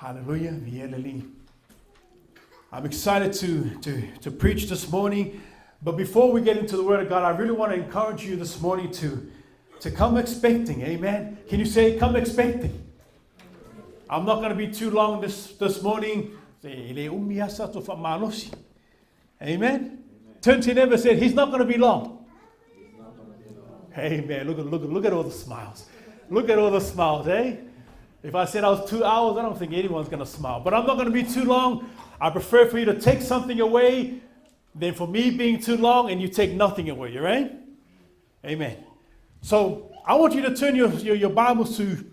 Hallelujah. I'm excited to preach this morning. But before we get into the Word of God, I really want to encourage you this morning to come expecting. Amen. Can you say, come expecting? I'm not going to be too long this morning. Faamalosi. Amen. Turn to your neighbor and say, he's not going to be long. Amen. Look at all the smiles. Look at all the smiles, eh? If I said I was 2 hours, I don't think anyone's going to smile. But I'm not going to be too long. I prefer for you to take something away than for me being too long and you take nothing away, right? Amen. So I want you to turn your Bibles to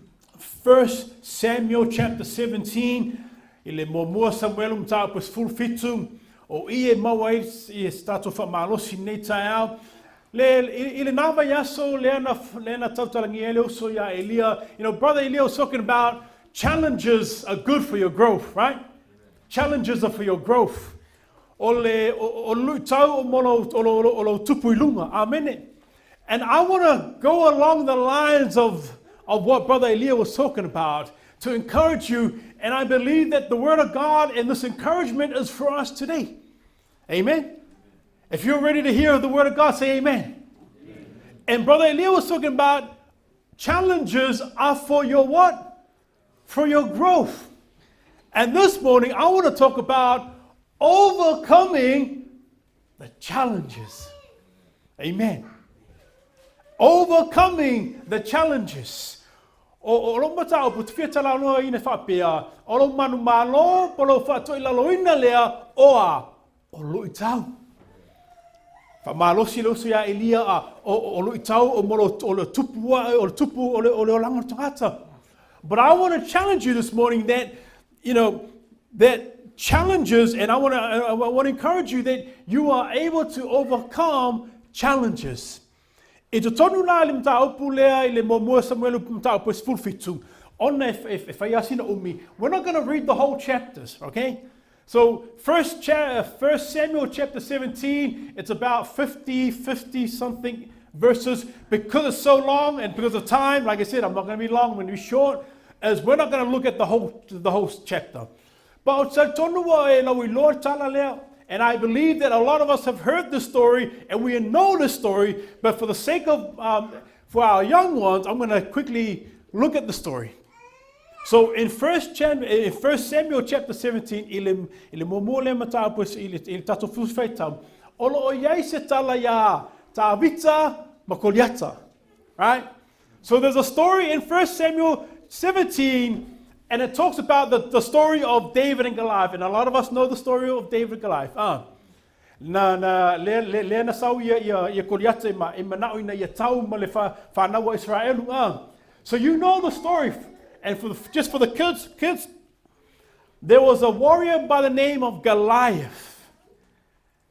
1 Samuel chapter 17. Ile mo Samuelu mta pues full fitu o ie mawai e stato Faamalosi nei taiao. Ile nava yaso lena tautalanga ele so ya Elia. You know, Brother Elia was talking about challenges are good for your growth, right? Challenges are for your growth. O LUITAU o tupuilunga. Amen. And I want to go along the lines of what Brother Elia was talking about to encourage you. And I believe that the Word of God and this encouragement is for us today. Amen. If you're ready to hear the Word of God, say amen. Amen. And Brother Elia was talking about challenges are for your what? For your growth. And this morning, I want to talk about overcoming the challenges. Amen. Overcoming the challenges. O matao putifia talanoa ina whapea. O manumalo polo FAATOILALOINA lea oa o LUITAU. Faamalosi loso ya Elia o LUITAU o molo o tupu o le lango tangata. But I want to challenge you this morning that, you know, that challenges, and I want to encourage you that you are able to overcome challenges. We're not going to read the whole chapters, okay? So 1 Samuel chapter 17, it's about 50 something verses. Because it's so long and because of time, like I said, I'm not going to be long, I'm going to be short, as we're not going to look at the whole chapter. But and I believe that a lot of us have heard the story and we know the story, but for the sake of, for our young ones, I'm going to quickly look at the story. So in 1 Samuel chapter 17, right? So there's a story in 1 Samuel 17, and it talks about the story of David and Goliath. And a lot of us know the story of David and Goliath. So you know the story. And just for the kids, there was a warrior by the name of Goliath.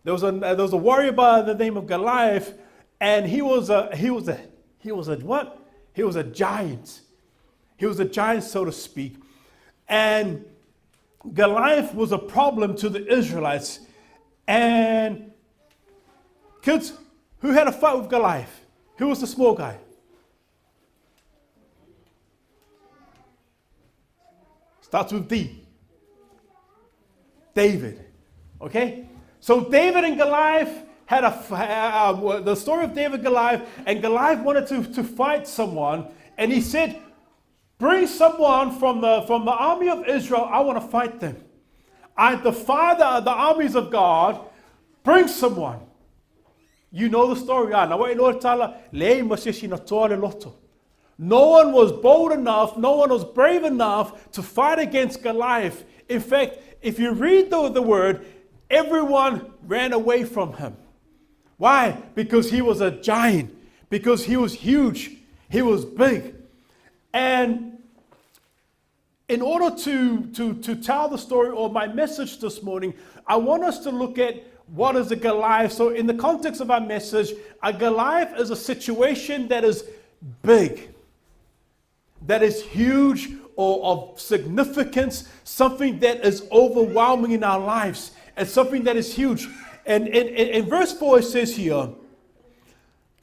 There was a warrior by the name of Goliath, and he was a what? He was a giant. He was a giant, so to speak. And Goliath was a problem to the Israelites. And kids, who had a fight with Goliath? Who was the small guy? Starts with D. David. Okay? So David and Goliath had the story of David and Goliath, and Goliath wanted to fight someone, and he said, bring someone from the army of Israel. I want to fight them. I defy the armies of God. Bring someone. You know the story. No one was bold enough, no one was brave enough to fight against Goliath. In fact, if you read the word, everyone ran away from him. Why? Because he was a giant. Because he was huge. He was big. And in order to tell the story, or my message this morning, I want us to look at what is a Goliath. So in the context of our message, a Goliath is a situation that is big, that is huge or of significance, something that is overwhelming in our lives, and something that is huge. And in verse 4 it says here,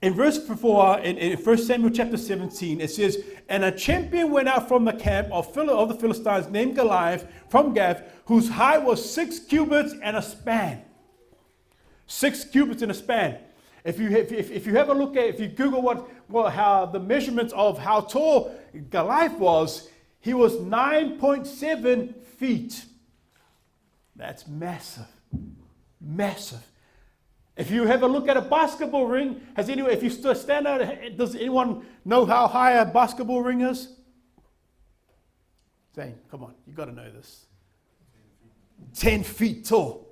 In verse 4, in 1 Samuel chapter 17, it says, and a champion went out from the camp of the Philistines named Goliath from Gath, whose height was 6 cubits and a span. 6 cubits and a span. If you have a look at, if you Google how the measurements of how tall Goliath was, he was 9.7 feet. That's massive. Massive. If you have a look at a basketball ring, if you stand out, does anyone know how high a basketball ring is? Zane, come on, you got to know this. 10 feet tall.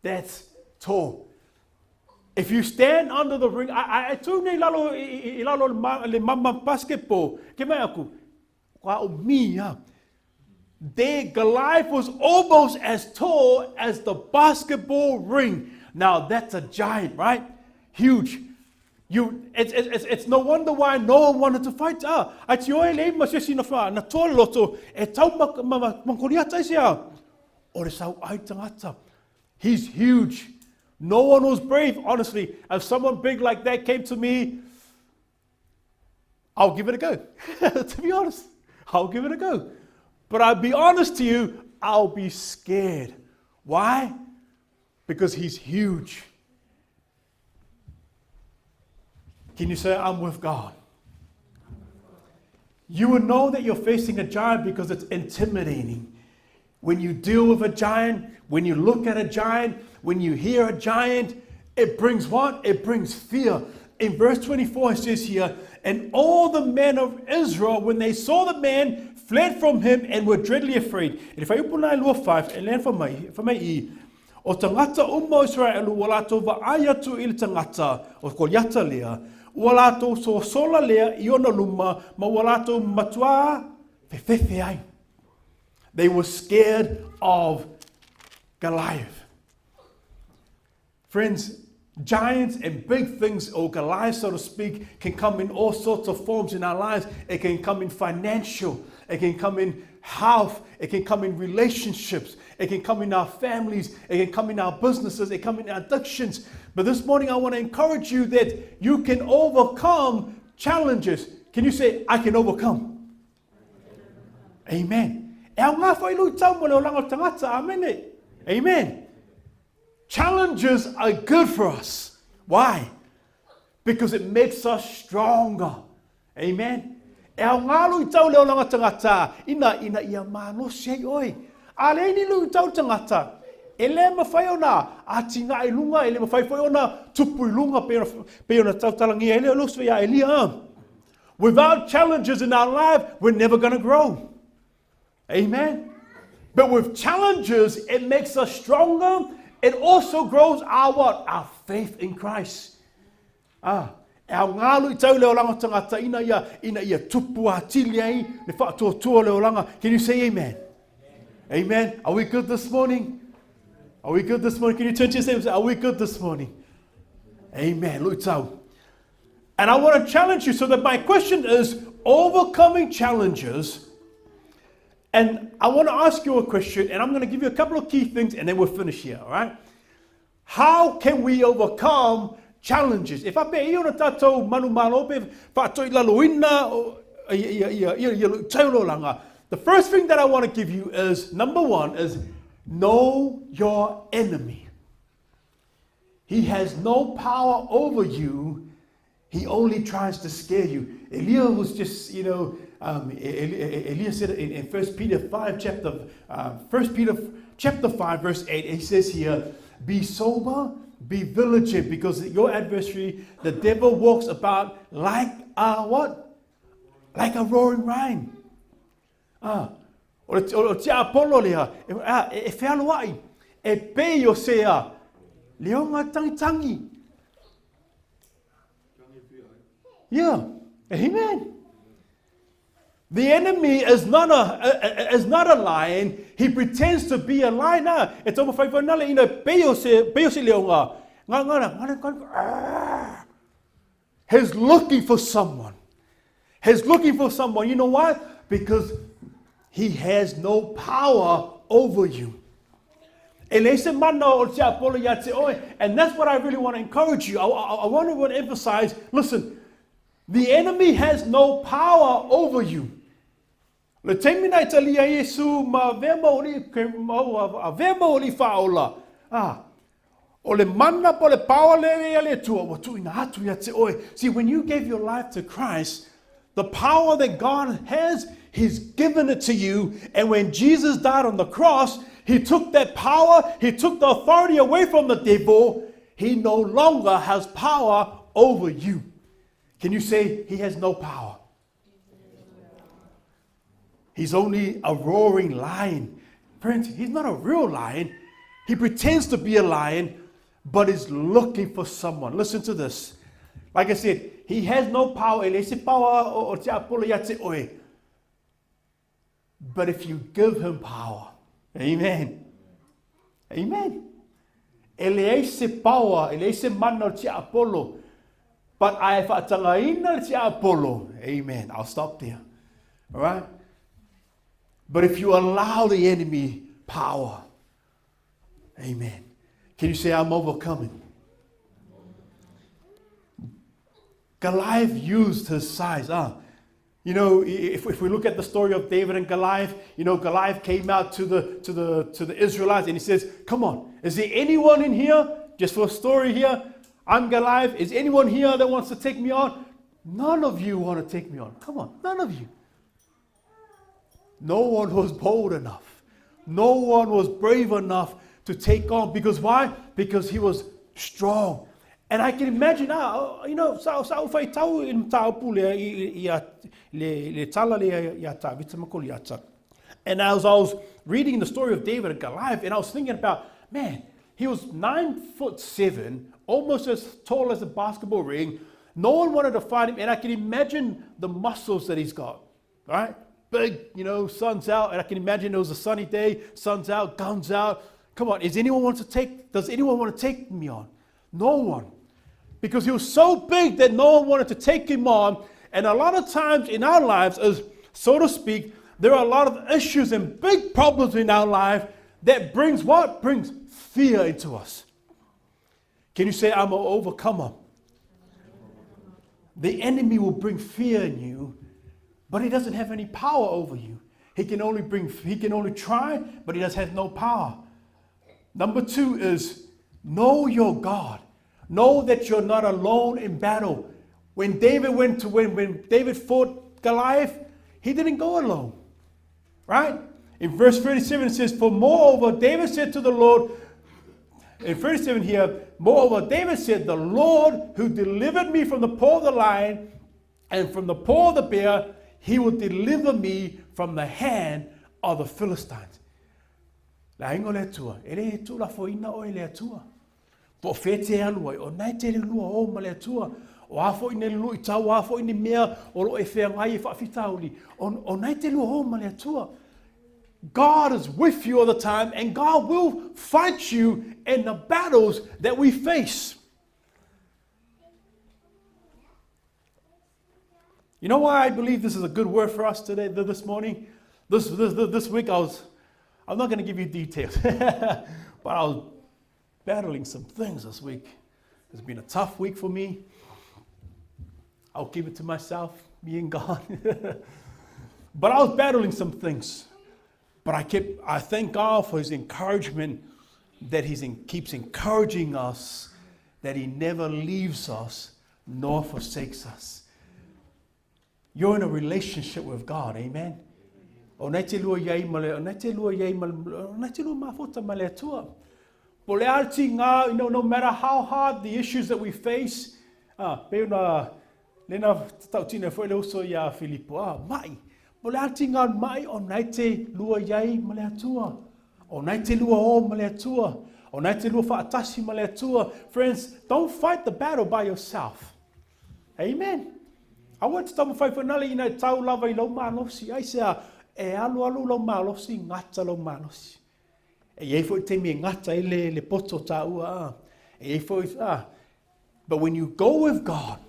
That's tall. If you stand under the ring, I told you le mama basketball. There, Goliath was almost as tall as the basketball ring. Now that's a giant, right? Huge. It's no wonder why no one wanted to fight. He's huge. No one was brave, honestly. If someone big like that came to me, I'll give it a go. To be honest, I'll give it a go. But I'll be honest to you, I'll be scared. Why? Because he's huge. Can you say, I'm with God? You would know that you're facing a giant because it's intimidating. When you deal with a giant, when you look at a giant, when you hear a giant, it brings what? It brings fear. In verse 24 it says here, and all the men of Israel, when they saw the man, fled from him and were dreadfully afraid. And if I open Law 5 and learn from my o tangata umma Israelu wala to vaaya tu il tangata o koliata lea wala to so sola lea iona luma ma wala to matua fefefe ai. They were scared of Goliath. Friends, giants and big things, or Goliath, so to speak, can come in all sorts of forms in our lives. It can come in financial. It can come in health. It can come in relationships. It can come in our families. It can come in our businesses. It can come in our addictions. But this morning, I want to encourage you that you can overcome challenges. Can you say, I can overcome? Amen. Amen. Challenges are good for us. Why? Because it makes us stronger. Amen. Ale ni lu tau tangata. Ele mawhai ona, a tinga I lunga, ele mawhai whai ona, tupu I lunga, pe ona tau talangi, ele olos wea elia. Without challenges in our life, we're never going to grow. Amen. But with challenges, it makes us stronger. It also grows our what? Our faith in Christ. Can you say amen? Amen. Are we good this morning? Are we good this morning? Can you turn to yourself and say, are we good this morning? Amen. LUITAU. And I want to challenge you, so that my question is overcoming challenges. And I want to ask you a question, and I'm going to give you a couple of key things, and then we'll finish here, all right? How can we overcome challenges? If I pay you on tato MANUMALO, FAATOILALOINA, the first thing that I want to give you is, number one, is know your enemy. He has no power over you. He only tries to scare you. Elia was just, Elia said in 1 Peter 5, chapter 5, verse 8, he says here, be sober, be vigilant, because your adversary, the devil, walks about like a what? Like a roaring lion. O te apolo lea, e whealo ai, e pe o sea, leonga tangi. Yeah, amen. The enemy is not a lion. He pretends to be a lion. It's over 5 pe o se leonga. He's looking for someone. He's looking for someone. You know what? Because he has no power over you. And that's what I really want to encourage you. I want to emphasize, listen, the enemy has no power over you. See, when you gave your life to Christ, the power that God has, He's given it to you. And when Jesus died on the cross, He took that power, He took the authority away from the devil. He no longer has power over you. Can you say he has no power? He's only a roaring lion. Friends, he's not a real lion. He pretends to be a lion, but is looking for someone. Listen to this. Like I said, he has no power. But if you give him power, amen. Amen. But I Apollo. Amen. I'll stop there. All right? But if you allow the enemy power, amen. Can you say, I'm overcoming? Goliath used his size. You know, if we look at the story of David and Goliath, you know, Goliath came out to the Israelites and he says, come on, is there anyone in here, just for a story here, I'm Goliath, is anyone here that wants to take me on? None of you want to take me on. Come on, none of you. No one was bold enough. No one was brave enough to take on. Because why? Because he was strong. And I can imagine, you know, and as I was reading the story of David and Goliath, and I was thinking about, man, he was 9'7", almost as tall as a basketball ring. No one wanted to fight him, and I can imagine the muscles that he's got, right? Big, you know, sun's out, and I can imagine it was a sunny day, sun's out, guns out. Come on, does anyone want to take me on? No one. Because he was so big that no one wanted to take him on. And a lot of times in our lives, as so to speak, there are a lot of issues and big problems in our life that brings what? Brings fear into us. Can you say, I'm an overcomer? The enemy will bring fear in you, but he doesn't have any power over you. He can only try, but he has no power. Number 2 is know your God. Know that you're not alone in battle. When David fought Goliath, he didn't go alone. Right? In verse 37 it says, for moreover, David said to the Lord, in 37 here, moreover, David said, the Lord who delivered me from the paw of the lion and from the paw of the bear, he will deliver me from the hand of the Philistines. La ingo le tua, ele tu la foina o ele tua. Po fete alua, o nai te lua o ma le tua. O afo ine LUITAU, afo ine mea, o lo e whea ngai e whaafitauli. O nai te lua o ma le tua. God is with you all the time, and God will fight you in the battles that we face. You know why I believe this is a good word for us today, this morning? This week I'm not going to give you details, but I was battling some things this week. It's been a tough week for me. I'll keep it to myself, me and God. But I was battling some things. But I thank God for his encouragement, that he keeps encouraging us, that he never leaves us nor forsakes us. You're in a relationship with God, amen? No matter how hard the issues that we face, o le atinga mai o nai te lua iai ma le atua. O nai te lua o ma le atua. O nai te lua whaatasi ma le atua. Friends, don't fight the battle by yourself. Amen. I want to tell you for nali ina tau lava I lau malosi. I say, e alu lau malosi, ngata lau malosi. E iei fo te me ngata I le poto ta ua. E iei fo But when you go with God,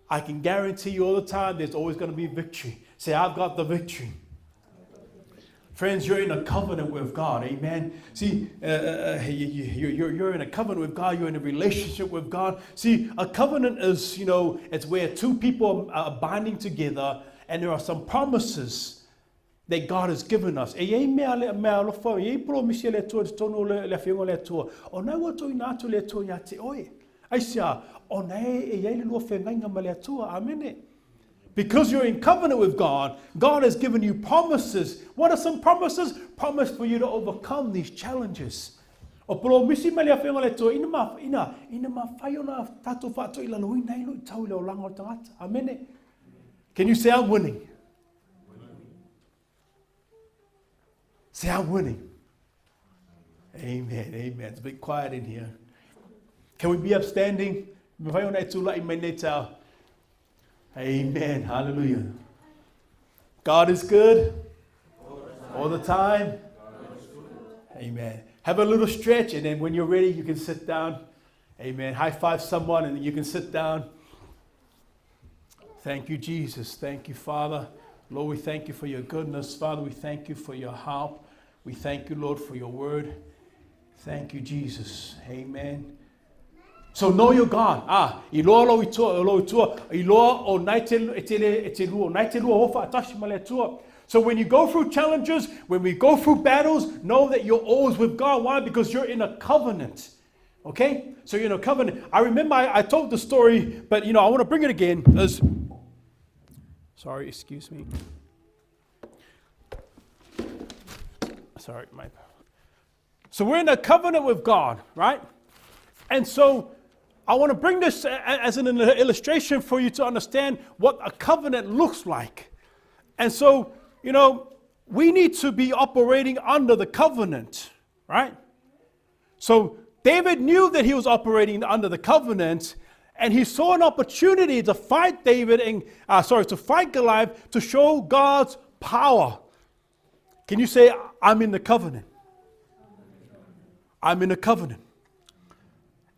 I can guarantee you all the time there's always going to be victory. Say, I've got the victory. Friends, you're in a covenant with God. Amen. See, you're in a covenant with God. You're in a relationship with God. See, a covenant is, it's where two people are binding together, and there are some promises that God has given us. Amen. Because you're in covenant with God, God has given you promises. What are some promises? Promise for you to overcome these challenges. Can you say, I'm winning? Say, I'm winning. Amen, amen. It's a bit quiet in here. Can we be upstanding? Amen. Hallelujah. God is good all the time. Amen. Have a little stretch, and then when you're ready, you can sit down. Amen. High five someone, and then you can sit down. Thank you, Jesus. Thank you, Father. Lord, we thank you for your goodness. Father, we thank you for your help. We thank you, Lord, for your word. Thank you, Jesus. Amen. So know your God. So when you go through challenges, when we go through battles, know that you're always with God. Why? Because you're in a covenant. Okay? So you're in a covenant. I remember I told the story, but I want to bring it again. Sorry, excuse me. Sorry, So we're in a covenant with God, right? And so I want to bring this as an illustration for you to understand what a covenant looks like. And so, we need to be operating under the covenant, right? So David knew that he was operating under the covenant, and he saw an opportunity to fight to fight Goliath, to show God's power. Can you say, I'm in the covenant? I'm in a covenant.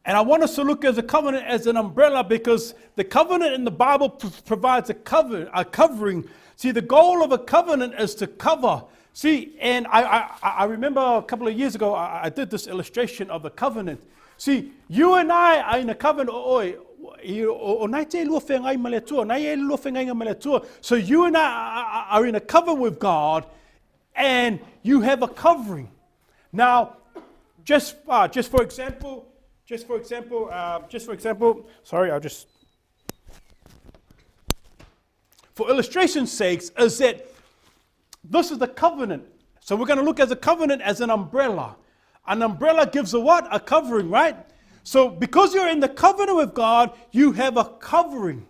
And I want us to look at the covenant as an umbrella, because the covenant in the Bible provides a covering. See, the goal of a covenant is to cover. See, and I remember a couple of years ago, I did this illustration of the covenant. See, you and I are in a covenant. So you and I are in a covenant with God, and you have a covering. Now, just for example, sorry, for illustration's sakes, is that this is the covenant. So we're going to look at the covenant as an umbrella. An umbrella gives a what? A covering, right? So because you're in the covenant with God, you have a covering.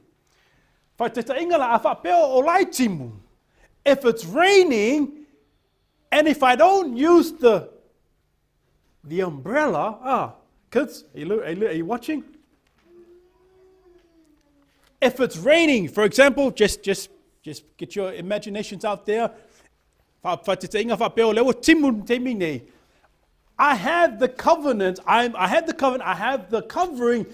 If it's raining, and if I don't use the umbrella, kids, are you watching? If it's raining, for example, just get your imaginations out there. I have the covenant, I have the covering,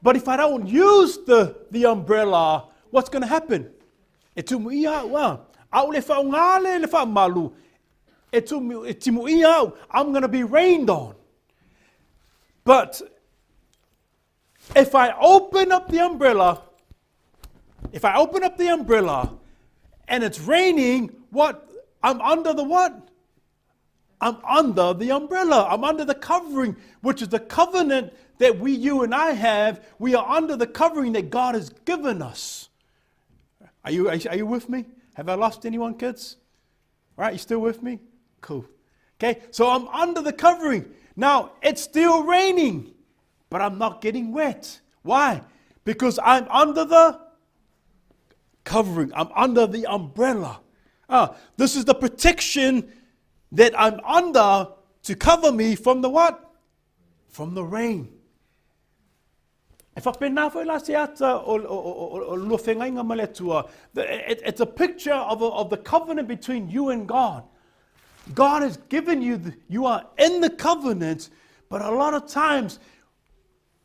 but if I don't use the umbrella, what's going to happen? I'm going to be rained on. But if I open up the umbrella, and it's raining, what? I'm under the what? I'm under the umbrella. I'm under the covering, which is the covenant that you and I have. We are under the covering that God has given us. Are you with me? Have I lost anyone, kids? All right, you still with me? Cool. Okay, so I'm under the covering. Now, it's still raining, but I'm not getting wet. Why? Because I'm under the covering. I'm under the umbrella. This is the protection that I'm under to cover me from the what? From the rain. It's a picture of the covenant between you and God. God has given you are in the covenant, but a lot of times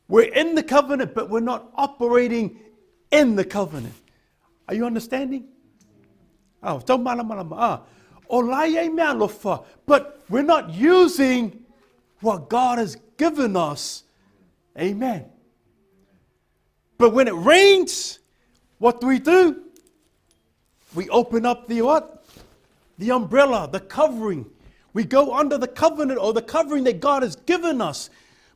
we're in the covenant, but we're not operating in the covenant. Are you understanding? But we're not using what God has given us. Amen. But when it rains, what do? We open up the what? The umbrella, the covering. We go under the covenant or the covering that God has given us.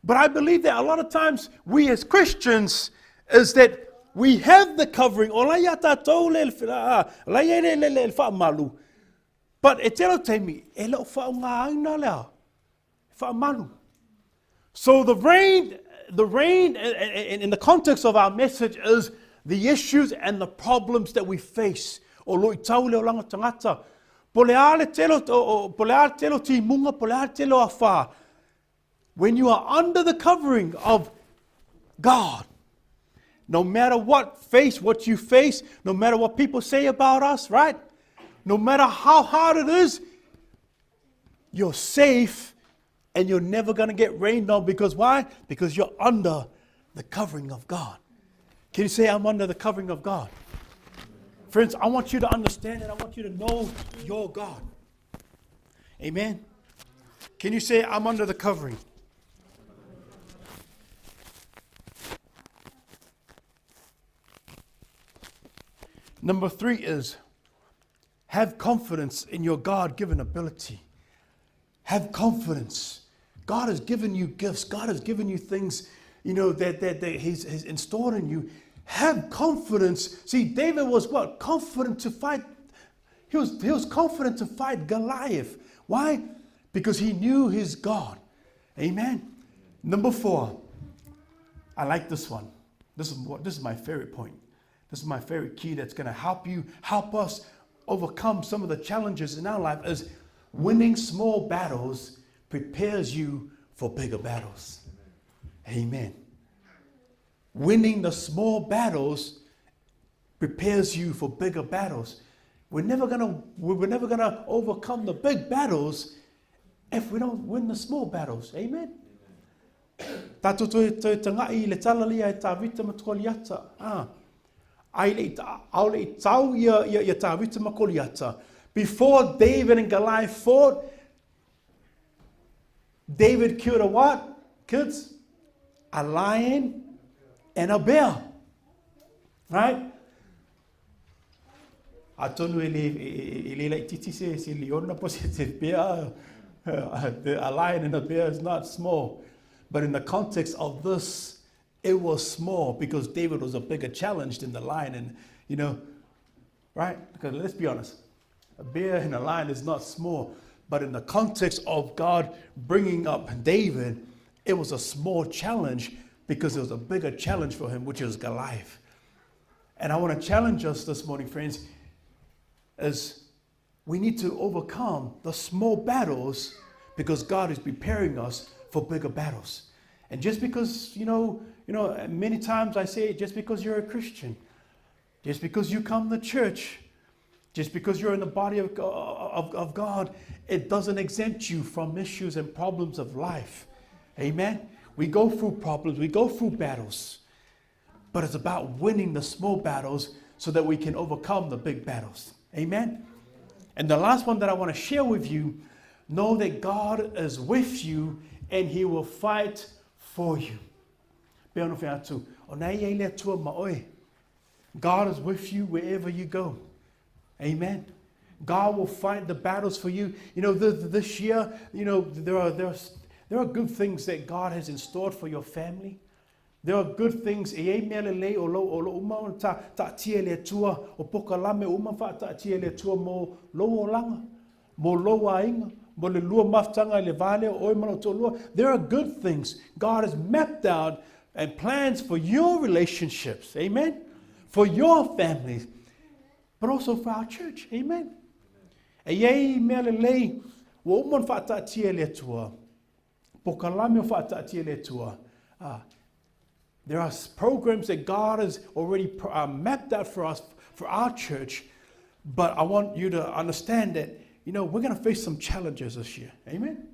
But I believe that a lot of times we as Christians is that we have the covering. But so the rain in the context of our message is the issues and the problems that we face. When you are under the covering of God, no matter what you face, no matter what people say about us, right? No matter how hard it is, you're safe and you're never going to get rained on. Because why? Because you're under the covering of God. Can you say, I'm under the covering of God? Friends, I want you to understand and I want you to know your God. Amen. Can you say, I'm under the covering? Number 3 is have confidence in your God-given ability. Have confidence. God has given you gifts. God has given you things, that He's installed in you. Have confidence. See, David was what? Confident to fight. He was confident to fight Goliath. Why? Because he knew his God. Amen. Number 4. I like this one. This is my favorite point. This is my favorite key that's going to help us overcome some of the challenges in our life is winning small battles prepares you for bigger battles. Amen. Winning the small battles prepares you for bigger battles. We're never gonna overcome the big battles if we don't win the small battles. Amen. Before David and Goliath fought, David killed a what? Kids? A lion and a bear. Right? A lion and a bear is not small. But in the context of this, it was small because David was a bigger challenge than the lion. And, right? Because let's be honest, a bear and a lion is not small. But in the context of God bringing up David, it was a small challenge because it was a bigger challenge for him, which is Goliath. And I want to challenge us this morning, friends, is we need to overcome the small battles because God is preparing us for bigger battles. And just because, many times I say, just because you're a Christian, just because you come to church, just because you're in the body of God, it doesn't exempt you from issues and problems of life. Amen? We go through problems, we go through battles, but it's about winning the small battles so that we can overcome the big battles. Amen? And the last one that I want to share with you, know that God is with you and He will fight for you. God is with you wherever you go. Amen. God will fight the battles for you. This year, there are good things that God has in store for your family. There are good things. There are good things. God has mapped out and plans for your relationships. Amen. For your families. But also for our church. Amen. There are programs that God has already mapped out for us, for our church. But I want you to understand that, we're going to face some challenges this year. Amen.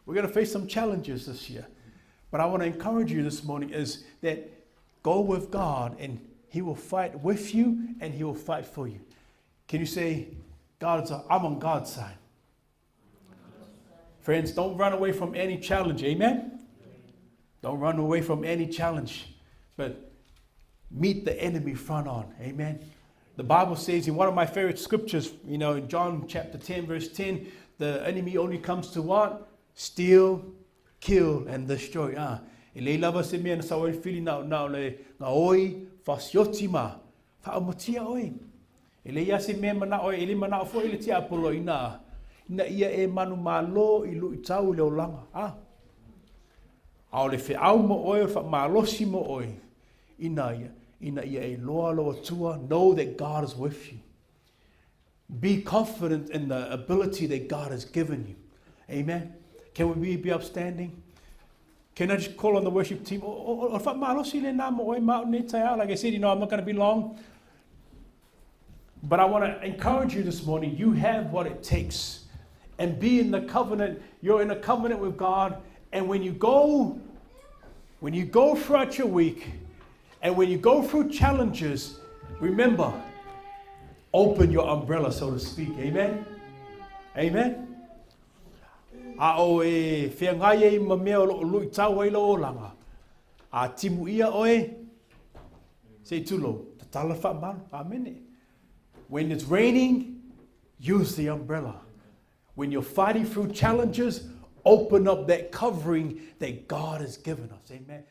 We're going to face some challenges this year. But I want to encourage you this morning is that go with God and He will fight with you and He will fight for you. Can you say, I'm on God's side. Friends, don't run away from any challenge. Amen? Don't run away from any challenge. But meet the enemy front on. Amen? The Bible says in one of my favorite scriptures, in John chapter 10, verse 10, the enemy only comes to what? Steal, kill, and destroy. Ele lava se mea na sawe fili na le nga oi fasiotima. Faamotia oi. Ele ia se mea mana oi, ele mana fo ele tia apolo ina. Ina ia e manumalo I LUITAU le olanga. Ao le fe au mo oi, Faamalosi mo oi. Ina ia e loa loa tua. Know that God is with you. Be confident in the ability that God has given you. Amen. Can we be upstanding? Can I just call on the worship team? Like I said, I'm not going to be long. But I want to encourage you this morning. You have what it takes. And be in the covenant. You're in a covenant with God. And when you go throughout your week, and when you go through challenges, remember, open your umbrella, so to speak. Amen? Amen? Oe whiangai ma mea o LUITAU ai lo langa. Timu ia oe. Say tulo. Tatala Faamalo. Amen. When it's raining, use the umbrella. When you're fighting through challenges, open up that covering that God has given us. Amen.